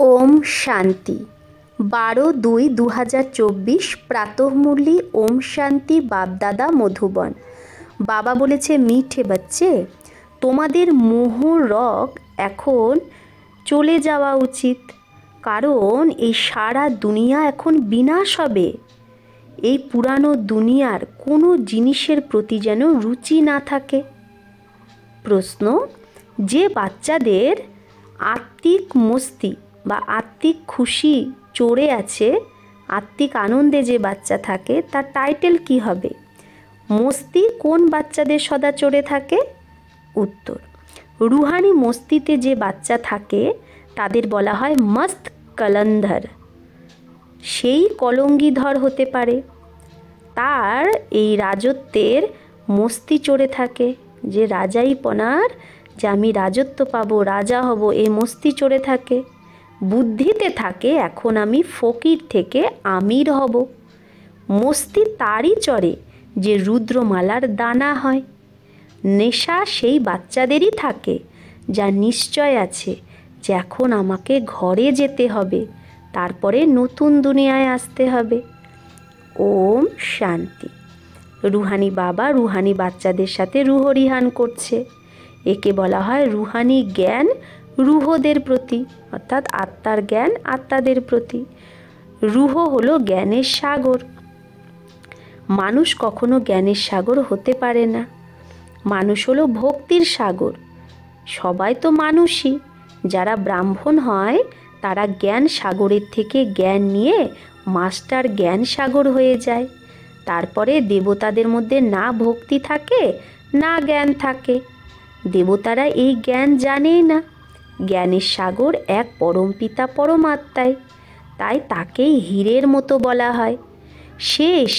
ওম শান্তি 12/2/2024 প্রাতঃমুরলি ওম শান্তি বাপদাদা মধুবন। বাবা বলেছে, মিঠে বাচ্চে, তোমাদের মোহরক এখন চলে যাওয়া উচিত, কারণ এই সারা দুনিয়া এখন বিনাশ হবে। এই পুরানো দুনিয়ার কোনো জিনিসের প্রতি যেন রুচি না থাকে। প্রশ্ন, যে বাচ্চাদের আত্মিক মস্তি বা আত্মিক খুশি চড়ে আছে, আত্মিক আনন্দে যে বাচ্চা থাকে, তার টাইটেল কি হবে? মস্তি কোন বাচ্চাদের সদা চড়ে থাকে? উত্তর, রুহানি মস্তিতে যে বাচ্চা থাকে তাদের বলা হয় মস্ত কলন্ধর। সেই কলঙ্গিধর হতে পারে, তার এই রাজত্বের মস্তি চড়ে থাকে, যে রাজাইপনার, যে আমি রাজত্ব পাবো, রাজা হব, এই মস্তি চড়ে থাকে। বুদ্ধিতে থাকে এখন আমি ফকির থেকে আমির হব। মস্তি তারই চড়ে যে রুদ্রমালার দানা হয়। নেশা সেই বাচ্চাদেরই থাকে যা নিশ্চয় আছে যে এখন আমাকে ঘরে যেতে হবে, তারপরে নতুন দুনিয়ায় আসতে হবে। ওম শান্তি। রুহানি বাবা রুহানি বাচ্চাদের সাথে রুহরিহান করছে। একে বলা হয় রুহানি জ্ঞান রুহদের প্রতি, অর্থাৎ আত্মার জ্ঞান আত্মাদের প্রতি। রুহ হলো জ্ঞানের সাগর। মানুষ কখনো জ্ঞানের সাগর হতে পারে না। মানুষ হলো ভক্তির সাগর। সবাই তো মানুষই। যারা ব্রাহ্মণ হয় তারা জ্ঞান সাগরের থেকে জ্ঞান নিয়ে মাস্টার জ্ঞান সাগর হয়ে যায়। তারপরে দেবতাদের মধ্যে না ভক্তি থাকে না জ্ঞান থাকে। দেবতারা এই জ্ঞান জানেই না। জ্ঞানের সাগর এক পরমপিতা পরমাত্মাই, তাই তাকেই হীরের মতো বলা হয়।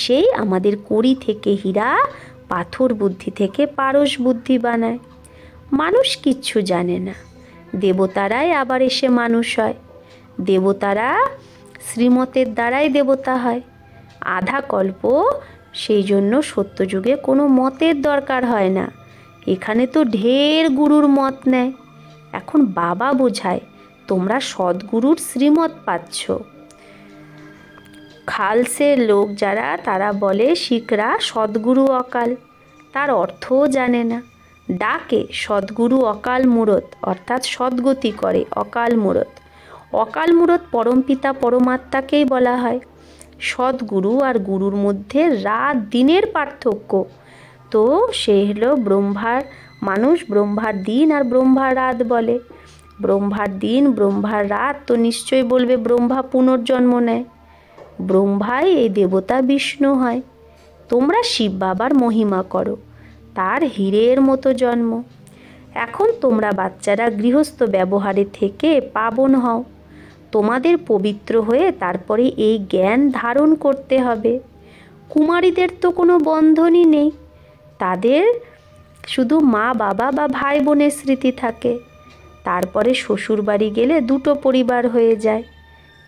সেই আমাদের কড়ি থেকে হীরা, পাথর বুদ্ধি থেকে পারস বুদ্ধি বানায়। মানুষ কিচ্ছু জানে না। দেবতারাই আবার এসে মানুষ হয়। দেবতারা শ্রীমতের দ্বারাই দেবতা হয়। আধা কল্প, সেই জন্য সত্যযুগে কোনো মতের দরকার হয় না। এখানে তো ঢের গুরুর মত নেয়। এখন বাবা বোঝায় তোমরা সদ্গুরুর শ্রীমত পাচ্ছ। খালসের লোক যারা, তারা বলে শিখরা সদ্গুরু অকাল, তার অর্থও জানে না। ডাকে সদ্গুরু অকাল মূরত, অর্থাৎ সদ্গতি করে অকাল মূরত। অকাল মূরত পরমপিতা পরমাত্মাকেই বলা হয়। সদ্গুরু আর গুরুর মধ্যে রাত দিনের পার্থক্য। তো সে হলো ব্রহ্মার মানুষ ব্রহ্মার দিন আর ব্রহ্মার রাত বলে। ব্রহ্মার দিন ব্রহ্মার রাত, তো নিশ্চয়ই বলবে ব্রহ্মা পুনর্জন্ম নেয়। ব্রহ্মাই এই দেবতা বিষ্ণু হয়। তোমরা শিব বাবার মহিমা করো, তার হীরের মতো জন্ম। এখন তোমরা বাচ্চারা গৃহস্থ ব্যবহারে থেকে পাবন হও। তোমাদের পবিত্র হয়ে তারপরে এই জ্ঞান ধারণ করতে হবে। কুমারীদের তো কোনো বন্ধনই নেই, তাদের শুধু মা বাবা বা ভাই বোনের স্মৃতি থাকে। তারপরে শ্বশুর বাড়ি গেলে দুটো পরিবার হয়ে যায়।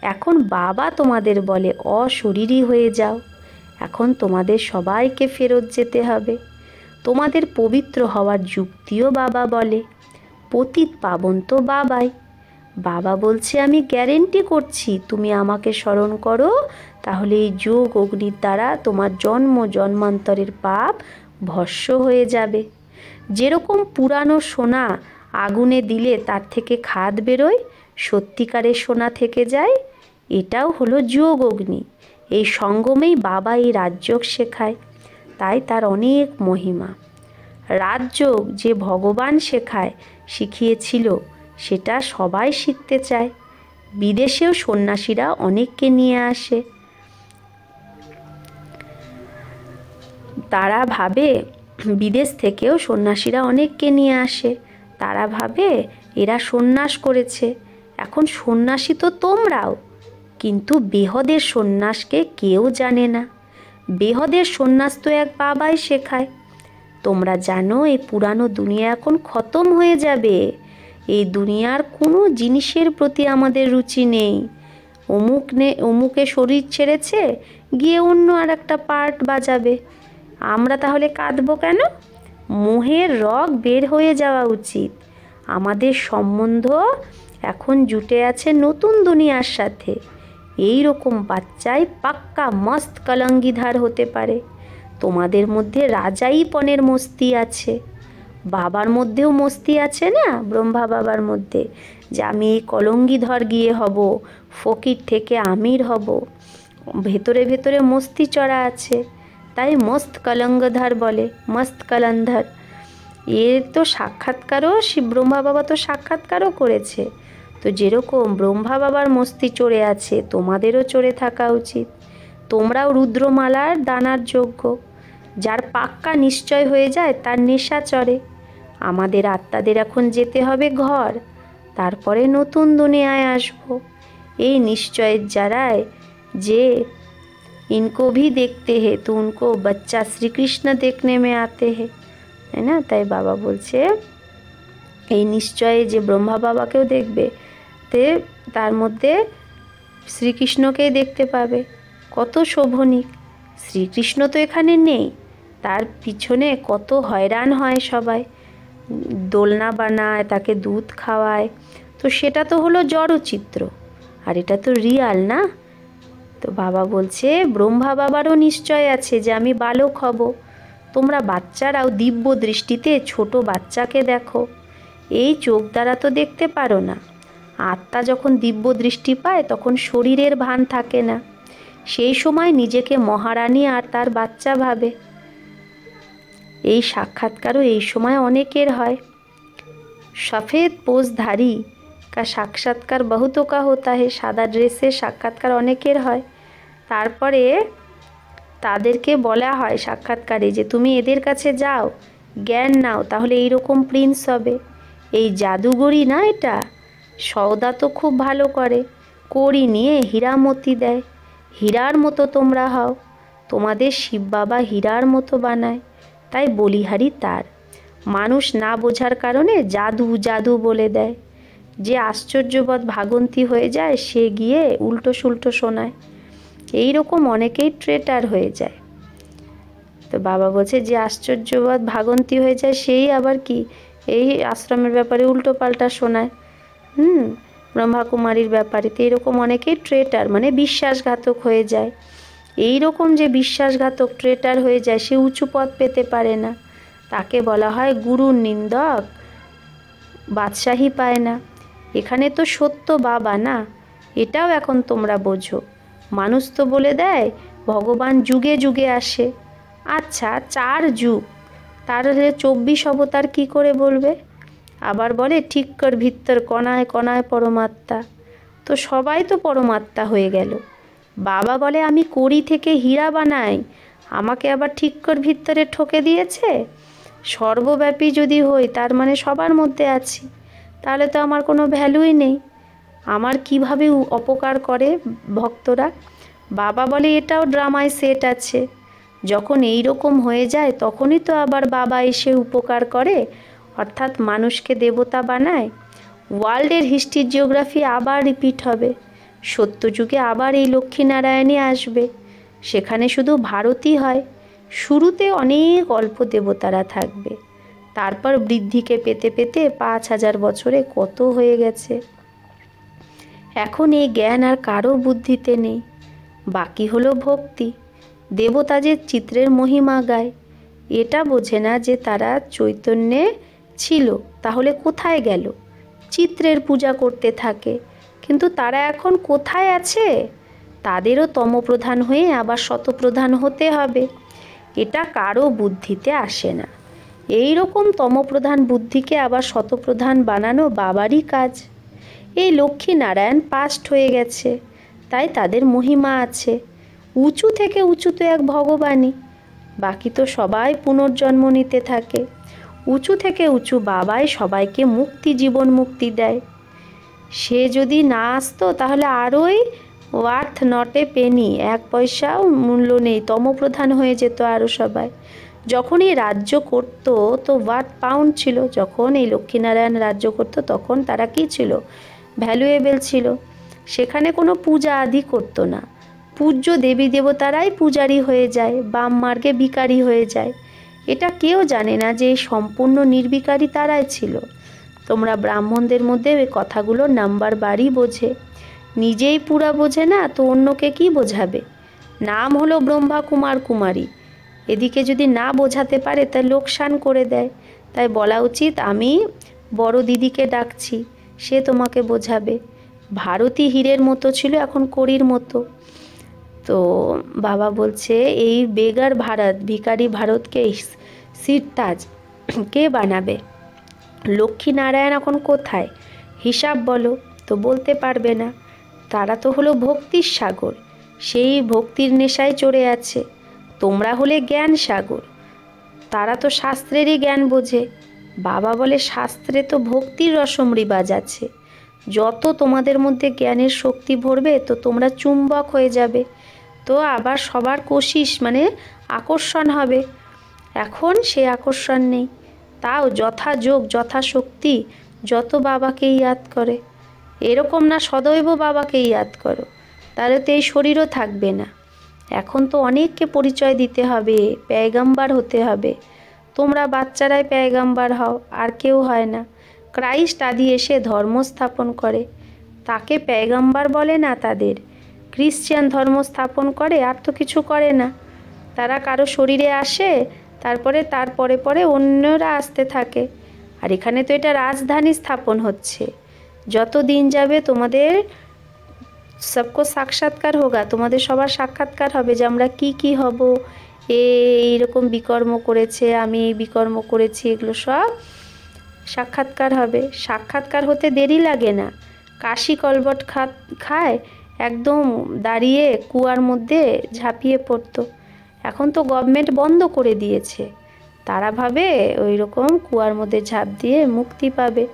এখন বাবা তোমাদের বলে অশরীরী হয়ে যাও। এখন তোমাদের সবাইকে ফেরত যেতে হবে। তোমাদের পবিত্র হওয়ার যুক্তিও বাবা বলে। পতিত পাবন তো বাবাই। বাবা বলছে আমি গ্যারেন্টি করছি, তুমি আমাকে স্মরণ করো, তাহলে এই যোগ অগ্নির দ্বারা তোমার জন্ম জন্মান্তরের পাপ ভস্ম হয়ে যাবে। যেরকম পুরানো সোনা আগুনে দিলে তার থেকে খাদ বেরোয়, সত্যিকারের সোনা থেকে যায়, এটাও হলো যোগ অগ্নি। এই সঙ্গমেই বাবা এই রাজযোগ শেখায়, তাই তার অনেক মহিমা। রাজযোগ যে ভগবান শিখিয়েছিল সেটা সবাই শিখতে চায়। বিদেশেও সন্ন্যাসীরা অনেককে নিয়ে আসে। তারা ভাবে, বিদেশ থেকেও সন্ন্যাসীরা অনেককে নিয়ে আসে। তারা ভাবে এরা সন্ন্যাস করেছে। এখন সন্ন্যাসী তো তোমরাও, কিন্তু বেহদের সন্ন্যাসকে কেউ জানে না। বেহদের সন্ন্যাস তো এক বাবাই শেখায়। তোমরা জানো এই পুরানো দুনিয়া এখন খতম হয়ে যাবে। এই দুনিয়ার কোনো জিনিসের প্রতি আমাদের রুচি নেই। অমুকে শরীর ছেড়েছে, গিয়ে অন্য আর একটা পার্ট বাজাবে। আমরা তাহলে কাঁদবো কেন? মোহের রগ বের হয়ে যাওয়া উচিত। আমাদের সম্বন্ধ এখন জুটে আছে নতুন দুনিয়ার সাথে। এই রকম বাচ্চাই পাক্কা মস্ত কলঙ্গিধার হতে পারে। তোমাদের মধ্যে রাজাইপনের মস্তি আছে, বাবার মধ্যেও মস্তি আছে না, ব্রহ্মা বাবার মধ্যে, যে আমি এই কলঙ্গিধর গিয়ে হব, ফকির থেকে আমির হব। ভেতরে ভেতরে মস্তি চড়া আছে, তাই মস্ত কলঙ্গধার বলে, মস্ত কলন্ধর। এর তো সাক্ষাৎকারও ব্রহ্মা বাবা তো সাক্ষাৎকারও করেছে। তো যেরকম ব্রহ্মা বাবার মস্তি চড়ে আছে, তোমাদেরও চড়ে থাকা উচিত। তোমরাও রুদ্রমালার দানার যোগ্য। যার পাক্কা নিশ্চয় হয়ে যায় তার নেশা চড়ে। আমাদের আত্মাদের এখন যেতে হবে ঘর, তারপরে নতুন দুনিয়ায় আসবো। এই নিশ্চয়ের যারায় যে इनको भी देखते हैं तो उनको बच्चा श्री कृष्ण देखने में आते हैं, তাই না? তাই বাবা বলছে এই নিশ্চয়ে যে ব্রহ্মা বাবাকেও দেখবে, তে তার মধ্যে শ্রীকৃষ্ণকেই দেখতে পাবে। কত শোভনিক! শ্রীকৃষ্ণ তো এখানে নেই, তার পিছনে কত হয়রান হয় সবাই, দোলনা বানায়, তাকে দুধ খাওয়ায়। তো সেটা তো হলো জড়চিত্র, আর এটা তো রিয়াল না। তো বাবা বলছে ব্রহ্মা বাবারও নিশ্চয় আছে যে আমি বালক হব। তোমরা বাচ্চারাও দিব্য দৃষ্টিতে ছোট বাচ্চাকে দেখো। এই চোখ দ্বারা তো দেখতে পারো না। আত্মা যখন দিব্য দৃষ্টি পায় তখন শরীরের ভান থাকে না, সেই সময় নিজেকে মহারানী আর তার বাচ্চা ভাবে। এই সাক্ষাৎকারও এই সময় অনেকের হয়। সফেদ পোশধারী কা সাক্ষাৎকার বহুতোं का होता है। সাদা ড্রেসের সাক্ষাৎকার অনেকের হয়। তারপরে তাদেরকে বলা হয় সাক্ষাৎকারে যে তুমি এদের কাছে যাও, জ্ঞান নাও, তাহলে এইরকম প্রিন্স হবে। এই জাদুগরি না, এটা সওদা তো খুব ভালো করে, কড়ি নিয়ে হীরামতি দেয়। হীরার মতো তোমরা হও, তোমাদের শিব বাবা হীরার মতো বানায়, তাই বলিহারি তার। মানুষ না বোঝার কারণে জাদু জাদু বলে দেয়। যে আশ্চর্যবৎ ভাগন্তি হয়ে যায় সে গিয়ে উল্টো সুল্টো শোনায়। এই রকম অনেকেই ট্রেটার হয়ে যায়। তো বাবা বলছে যে আশ্চর্যবৎ ভাগন্তি হয়ে যায় সেই আবার কি এই আশ্রমের ব্যাপারে উল্টো পাল্টা শোনায়, ব্রহ্মাকুমারীর ব্যাপারে। তো এইরকম অনেকেই ট্রেটার মানে বিশ্বাসঘাতক হয়ে যায়। এই রকম যে বিশ্বাসঘাতক ট্রেটার হয়ে যায় সে উঁচু পদ পেতে পারে না, তাকে বলা হয় গুরুর নিন্দক, বাদশাহী পায় না। এখানে তো সত্য বাবা না, এটাও এখন তোমরা বোঝো। মানুষ তো বলে দেয় ভগবান যুগে যুগে আসে। আচ্ছা 4 যুগ, তাহলে 24 অবতার কি করে বলবে? আবার বলে ঠিক কর ভিতর কণায় কণায় পরমাত্মা। তো সবাই তো পরমাত্মা হয়ে গেল। বাবা বলে আমি কড়ি থেকে হীরা বানাই, আমাকে আবার ঠিক কর ভিতরে ঠকে দিয়েছে। সর্বব্যাপী যদি হই তার মানে সবার মধ্যে আছি, তাহলে তো আমার কোনো ভ্যালুই নেই। আমার কিভাবে অপকার করে ভক্তরা। বাবা বলে এটাও ড্রামায় সেট আছে। যখন এই রকম হয়ে যায় তখনই তো আবার বাবা এসে উপকার করে, অর্থাৎ মানুষকে দেবতা বানায়। ওয়ার্ল্ডের হিস্ট্রি জিওগ্রাফি আবার রিপিট হবে। সত্যযুগে আবার এই লক্ষ্মীনারায়ণই আসবে, সেখানে শুধু ভারতই হয়। শুরুতে অনেক অল্প দেবতারা থাকবে, তারপর বৃদ্ধিকে পেতে পেতে 5000 বছরে কত হয়ে গেছে। এখন এই জ্ঞান আর কারো বুদ্ধিতে নেই, বাকি হলো ভক্তি। দেবতা যে চিত্রের মহিমা গায়, এটা বোঝে না যে তারা চৈতন্যে ছিল, তাহলে কোথায় গেল? চিত্রের পূজা করতে থাকে, কিন্তু তারা এখন কোথায় আছে? তাদেরও তমপ্রধান হয়ে আবার শতপ্রধান হতে হবে, এটা কারো বুদ্ধিতে আসে না। এই রকম তমপ্রধান বুদ্ধিকে আবার শতপ্রধান বানানো বাবারই কাজ। এই লক্ষ্মীনারায়ণ পাস্ট হয়ে গেছে, তাই তাদের মহিমা আছে। উঁচু থেকে উঁচু তো এক ভগবানই, বাকি তো সবাই পুনর্জন্ম নিতে থাকে। উঁচু থেকে উঁচু বাবাই সবাইকে মুক্তি, জীবন মুক্তি দেয়। সে যদি না আসতো তাহলে আরোই ওয়ার্থ নট এ পেনি, 1 পয়সাও মূল্য নেই, তমপ্রধান হয়ে যেত আরও সবাই। যখন এই রাজ্য করতো তো ওয়ার্থ পাউন্ড ছিল। যখন এই লক্ষ্মীনারায়ণ রাজ্য করতো তখন তারা কি ছিল? ভ্যালুয়েবল ছিল। সেখানে কোনো পূজা আদি করতো না, পূজ্য দেবী দেবতারাই পূজারী হয়ে যায়, বাম মার্গে ভিখারি হয়ে যায়। এটা কেউ জানে না যে এই সম্পূর্ণ নির্বিকারী তারাই ছিল। তোমরা ব্রাহ্মণদের মধ্যে ওই কথাগুলো নাম্বার বারই বোঝে, নিজেই পুরা বোঝে না তো অন্যকে কি বোঝাবে? নাম হলো ব্রহ্মা কুমার কুমারী, এদিকে যদি না বোঝাতে পারে তা লোকসান করে দেয়। তাই বলা উচিত আমি বড় দিদিকে ডাকছি, সে তোমাকে বোঝাবে। ভারতী হীরের মতো ছিল, এখন কড়ির মতো। তো বাবা বলছে এই বেগার ভারত, ভিখারি ভারতকে সিরতাজ কে বানাবে? লক্ষ্মীনারায়ণ এখন কোথায় হিসাব বলো? তো বলতে পারবে না। তারা তো হলো ভক্তির সাগর, সেই ভক্তির নেশায় চড়ে আছে। তোমরা হলে জ্ঞান সাগর, তারা তো শাস্ত্রেরই জ্ঞান বোঝে। বাবা বলে শাস্ত্রে তো ভক্তির রসমৃবাজ আছে। যত তোমাদের মধ্যে জ্ঞানের শক্তি ভরবে তো তোমরা চুম্বক হয়ে যাবে, তো আবার সবার কোশিশ মানে আকর্ষণ হবে। এখন সে আকর্ষণ নেই, তাও যথাযোগ যথাশক্তি যত বাবাকে ইয়াদ করে, এরকম না সদৈব বাবাকে ইয়াদ করো, তাহলে তো এই শরীরও থাকবে না। এখন তো অনেককে পরিচয় দিতে হবে, পেয়গাম্বার হতে হবে। তোমরা বাচ্চারাই পেয়গাম্বার হও, আর কেউ হয় না। ক্রাইস্ট আদি এসে ধর্ম স্থাপন করে, তাকে পেয়গাম্বার বলে না। তাদের খ্রিশ্চান ধর্ম স্থাপন করে, আর তো কিছু করে না। তারা কারো শরীরে আসে, তারপরে পরে অন্যরা আসতে থাকে। আর এখানে তো এটা রাজধানী স্থাপন হচ্ছে। যত দিন যাবে তোমাদের সবকো সাক্ষাৎকার হোগা, তোমাদের সবার সাক্ষাৎকার হবে যে আমরা কি হব, এইরকম বিকর্ম করেছে, আমি এই বিকর্ম করেছি, এগুলো সব সাক্ষাৎকার হবে। সাক্ষাৎকার হতে দেরি লাগে না। কাশি কলবট খায় একদম দাঁড়িয়ে কুয়ার মধ্যে ঝাঁপিয়ে পড়তো, এখন তো গভর্নমেন্ট বন্ধ করে দিয়েছে। তারা ভাবে ওই রকম কুয়ার মধ্যে ঝাঁপ দিয়ে মুক্তি পাবে।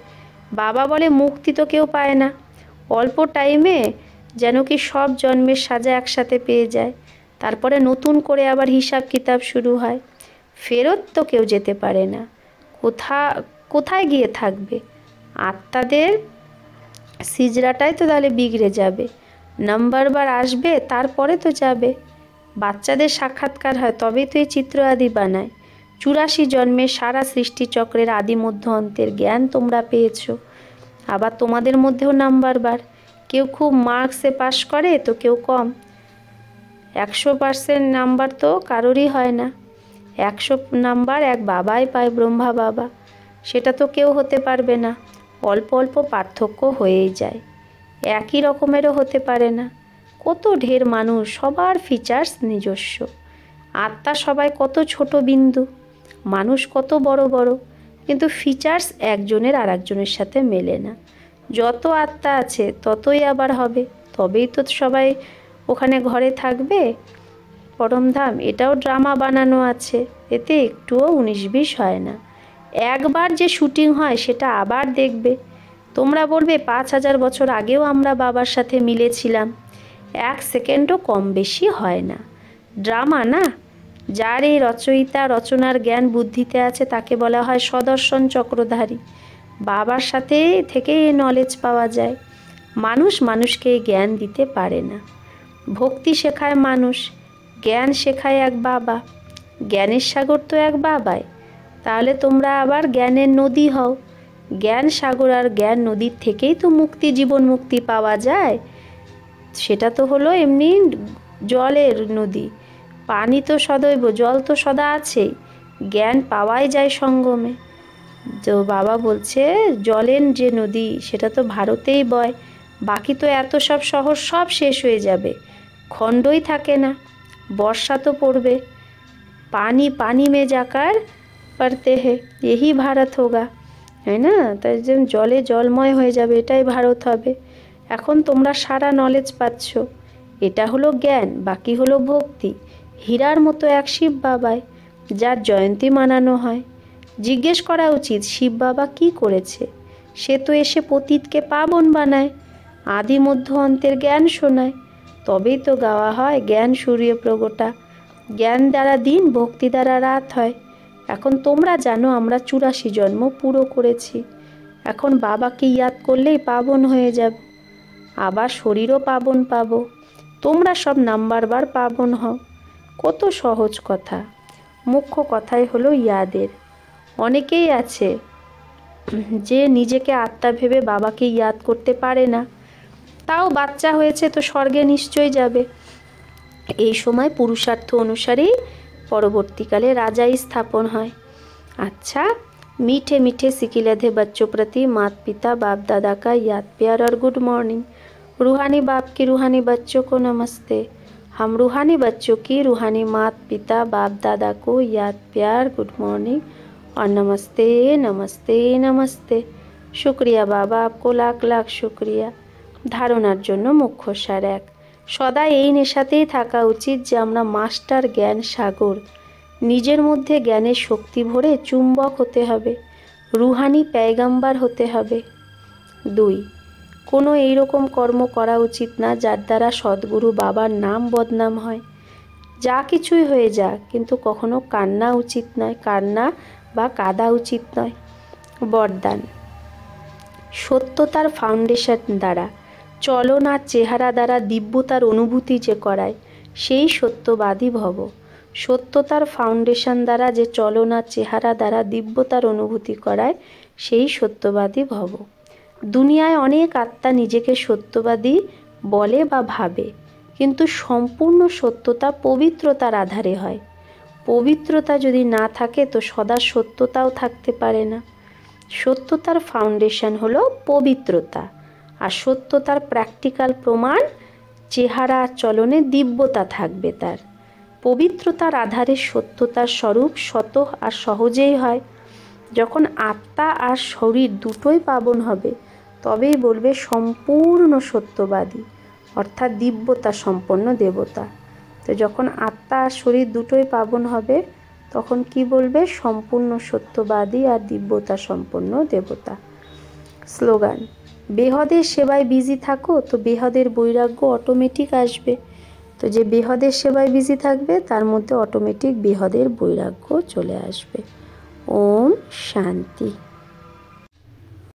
বাবা বলে মুক্তি তো কেউ পায় না, অল্প টাইমে যেন কি সব জন্মের সাজা একসাথে পেয়ে যায়, তারপরে নতুন করে আবার হিসাব কিতাব শুরু হয়। ফেরত তো কেউ যেতে পারে না, কোথায় গিয়ে থাকবে? আত্মাদের সিজরাটাই তো তাহলে বিগড়ে যাবে। নাম্বারবার আসবে, তারপরে তো যাবে। বাচ্চাদের সাক্ষাৎকার হয়, তবেই তো এই চিত্র আদি বানায়। 84 জন্মের সারা সৃষ্টিচক্রের আদি মধ্য অন্তের জ্ঞান তোমরা পেয়েছো। আবার তোমাদের মধ্যেও নাম্বারবার, কেউ খুব মার্কসে পাশ করে তো কেউ কম। 100% নাম্বার তো কারোরই হয় না। 100 নাম্বার এক বাবাই পায়, ব্রহ্মা বাবা, সেটা তো কেউ হতে পারবে না। অল্প অল্প পার্থক্য হয়েই যায়, একই রকমেরও হতে পারে না। কত ঢের মানুষ, সবার ফিচার্স নিজস্ব। আত্মা সবাই কত ছোট বিন্দু, মানুষ কত বড় বড়, কিন্তু ফিচার্স একজনের আর একজনের সাথে মেলে না। যত আত্মা আছে ততই আবার হবে, তবেই তো সবাই ওখানে ঘরে থাকবে পরমধাম। এটাও ড্রামা বানানো আছে, এতে একটুও 19-20 হয় না। একবার যে শুটিং হয় সেটা আবার দেখবে। তোমরা বলবে 5000 বছর আগেও আমরা বাবার সাথে মিলেছিলাম, 1 সেকেন্ডও কম বেশি হয় না। ড্রামা না? যার এই রচয়িতা রচনার জ্ঞান বুদ্ধিতে আছে তাকে বলা হয় সদর্শন চক্রধারী। বাবার সাথে থেকেই এই নলেজ পাওয়া যায়। মানুষ মানুষকে জ্ঞান দিতে পারে না। ভক্তি শেখায় মানুষ, জ্ঞান শেখায় এক বাবা। জ্ঞানের সাগর তো এক বাবাই, তাহলে তোমরা আবার জ্ঞানের নদী হও। জ্ঞান সাগর আর জ্ঞান নদীর থেকেই তো মুক্তি, জীবন মুক্তি পাওয়া যায়। সেটা তো হলো এমনি জলের নদী, পানি তো সদৈব, জল তো সদা আছেই, জ্ঞান পাওয়াই যায় সঙ্গমে। তো বাবা বলছে জলের যে নদী সেটা তো ভারতেই বয়, বাকি তো এত সব শহর সব শেষ হয়ে যাবে, খণ্ডই থাকে না। বর্ষা তো পড়বে, পানি পানি মে যাকার পড়তে হে, यही ভারত হোগা, তাই না? তাই যেন জলে জলময় হয়ে যাবে, এটাই ভারত হবে। এখন তোমরা সারা নলেজ পাচ্ছ, এটা হলো জ্ঞান, বাকি হলো ভক্তি। হীরার মতো এক শিব বাবায়, যার জয়ন্তী মানানো হয়। জিজ্ঞেস করা উচিত শিব বাবা কী করেছে? সে তো এসে পতিতকে পাবন বানায়, আদি মধ্য অন্তের জ্ঞান শোনায়, তবেই তো গাওয়া হয় জ্ঞান সূর্য প্রগটা। জ্ঞান দ্বারা দিন, ভক্তি দ্বারা রাত হয়। এখন তোমরা জানো আমরা 84 জন্ম পুরো করেছি, এখন বাবাকে ইয়াদ করলেই পাবন হয়ে যাব, আবার শরীরও পাবন পাবো। তোমরা সব নাম্বারবার পাবন হও। কত সহজ কথা। মুখ্য কথাই হলো ইয়াদের। অনেকেই আছে যে নিজেকে আত্মা ভেবে বাবাকে ইয়াদ করতে পারে না, তাও বাচ্চা হয়েছে তো স্বর্গে নিশ্চয়ই যাবে। এই সময় পুরুষার্থ অনুসারেই পরবর্তীকালে রাজাই স্থাপন হয়। अच्छा, मीठे मीठे सिकिलधे बच्चों प्रति माता पिता बाप दादा का याद प्यार और गुड मॉर्निंग। रूहानी बाप की रूहानी बच्चों को नमस्ते। हम रूहानी बच्चों की रूहानी माता पिता बाप दादा को याद प्यार गुड मॉर्निंग और नमस्ते नमस्ते नमस्ते। शुक्रिया बाबा, आपको लाख लाख शुक्रिया। ধারণার জন্য মুখ্য সার এক, সদা এই নেশাতেই থাকা উচিত যে আমরা মাস্টার জ্ঞান সাগর, নিজের মধ্যে জ্ঞানের শক্তি ভরে চুম্বক হতে হবে, রুহানি পেয়গাম্বার হতে হবে। 2, কোনো এইরকম কর্ম করা উচিত না যার দ্বারা সদ্গুরু বাবার নাম বদনাম হয়। যা কিছুই হয়ে যাক, কিন্তু কখনো কান্না উচিত নয়, কান্না বা কাঁদা উচিত নয়। বরদান, সত্যতার ফাউন্ডেশন দ্বারা, চলন আর চেহারা দ্বারা দিব্যতার অনুভূতি যে করায় সেই সত্যবাদী ভব। সত্যতার ফাউন্ডেশন দ্বারা যে চলন আর চেহারা দ্বারা দিব্যতার অনুভূতি করায় সেই সত্যবাদী ভব। দুনিয়ায় অনেক আত্মা নিজেকে সত্যবাদী বলে বা ভাবে, কিন্তু সম্পূর্ণ সত্যতা পবিত্রতার আধারে হয়। পবিত্রতা যদি না থাকে তো সদা সত্যতাও থাকতে পারে না। সত্যতার ফাউন্ডেশন হলো পবিত্রতা, আর সত্যতার প্র্যাকটিক্যাল প্রমাণ চেহারা চলনে দিব্যতা থাকবে তার। পবিত্রতার আধারে সত্যতার স্বরূপ স্বতঃ আর সহজেই হয়। যখন আত্মা আর শরীর দুটোই পাবন হবে তবেই বলবে সম্পূর্ণ সত্যবাদী, অর্থাৎ দিব্যতা সম্পন্ন দেবতা। তো যখন আত্মা আর শরীর দুটোই পাবন হবে তখন কি বলবে? সম্পূর্ণ সত্যবাদী আর দিব্যতা সম্পন্ন দেবতা। স্লোগান, বেহদের সেবায় বিজি থাকো তো বেহদের বৈরাগ্য অটোমেটিক আসবে। তো যে বেহদের সেবায় বিজি থাকবে তার মধ্যে অটোমেটিক বেহদের বৈরাগ্য চলে আসবে। ওম শান্তি।